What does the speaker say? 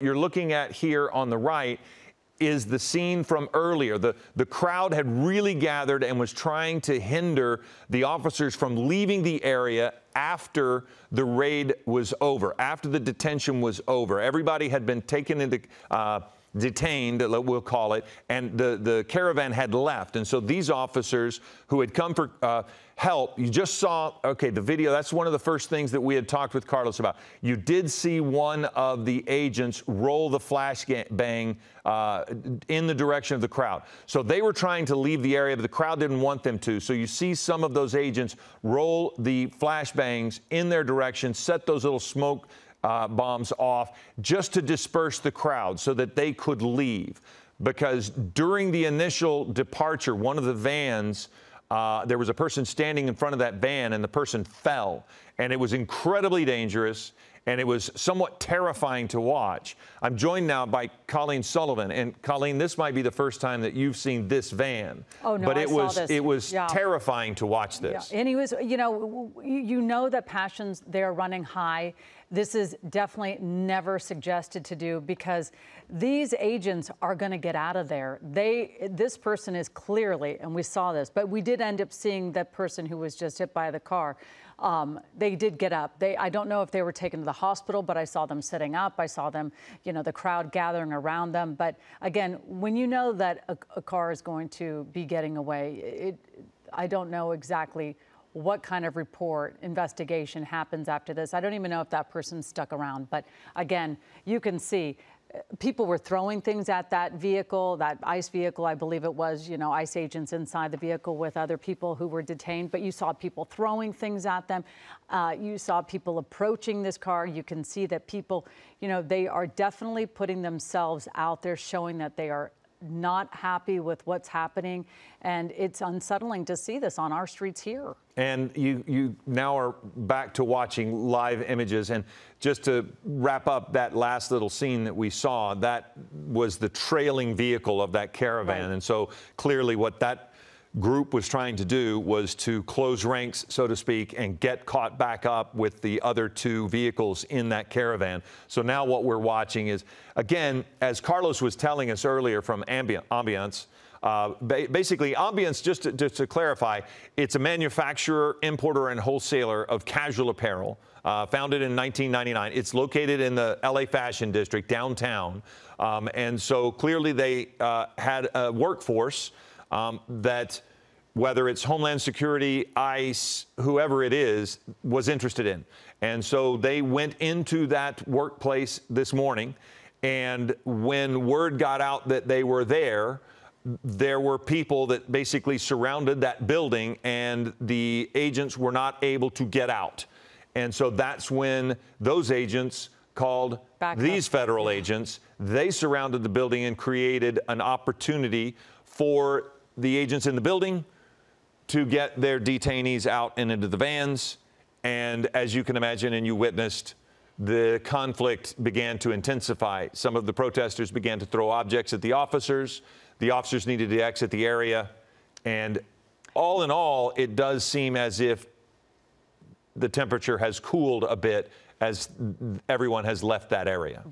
You're looking at here on the right is the scene from earlier. The crowd had really gathered and was trying to hinder the officers from leaving the area after the raid was over, after the detention was over. Everybody had been taken into detained, we'll call it, and the caravan had left. And so these officers who had come for help, you just saw, okay, the video, that's one of the first things that we had talked with Carlos about. You did see one of the agents roll the flashbang in the direction of the crowd. So they were trying to leave the area, but the crowd didn't want them to. So you see some of those agents roll the flashbangs in their direction, set those little smoke bombs off just to disperse the crowd so that they could leave. Because during the initial departure, one of the vans, there was a person standing in front of that van and the person fell. And it was incredibly dangerous and it was somewhat terrifying to watch. I'm joined now by Colleen Sullivan. And Colleen, this might be the first time that you've seen this van. Oh, no, but I saw this. It was terrifying to watch this. Yeah. And he was, you know that passions, they're running high. This is definitely never suggested to do because these agents are going to get out of there. This person is clearly, and we saw this, but we did end up seeing that person who was just hit by the car. They did get up. I don't know if they were taken to the hospital, but I saw them sitting up. I saw them, the crowd gathering around them. But again, when you know that a car is going to be getting away, I don't know exactly what kind of investigation happens after this. I don't even know if that person stuck around. But again, you can see people were throwing things at that vehicle, that ICE vehicle, I believe it was, ICE agents inside the vehicle with other people who were detained. But you saw people throwing things at them. You saw people approaching this car. You can see that people, they are definitely putting themselves out there, showing that they are not happy with what's happening, and it's unsettling to see this on our streets here. And you now are back to watching live images, and just to wrap up that last little scene that we saw, that was the trailing vehicle of that caravan. Right. And so clearly what that group was trying to do was to close ranks, so to speak, and get caught back up with the other two vehicles in that caravan. So now what we're watching is, again, as Carlos was telling us earlier from Ambiance, basically Ambiance, just to clarify, it's a manufacturer, importer, and wholesaler of casual apparel, founded in 1999. It's located in the LA Fashion District, downtown. And so clearly they had a workforce that, whether it's Homeland Security, ICE, whoever it is, was interested in. And so they went into that workplace this morning, and when word got out that they were there, there were people that basically surrounded that building, and the agents were not able to get out. And so that's when those agents called these federal agents. They surrounded the building and created an opportunity for the agents in the building to get their detainees out and into the vans. And as you can imagine, and you witnessed, the conflict began to intensify. Some of the protesters began to throw objects at the officers. The officers needed to exit the area. And all in all, it does seem as if the temperature has cooled a bit as everyone has left that area.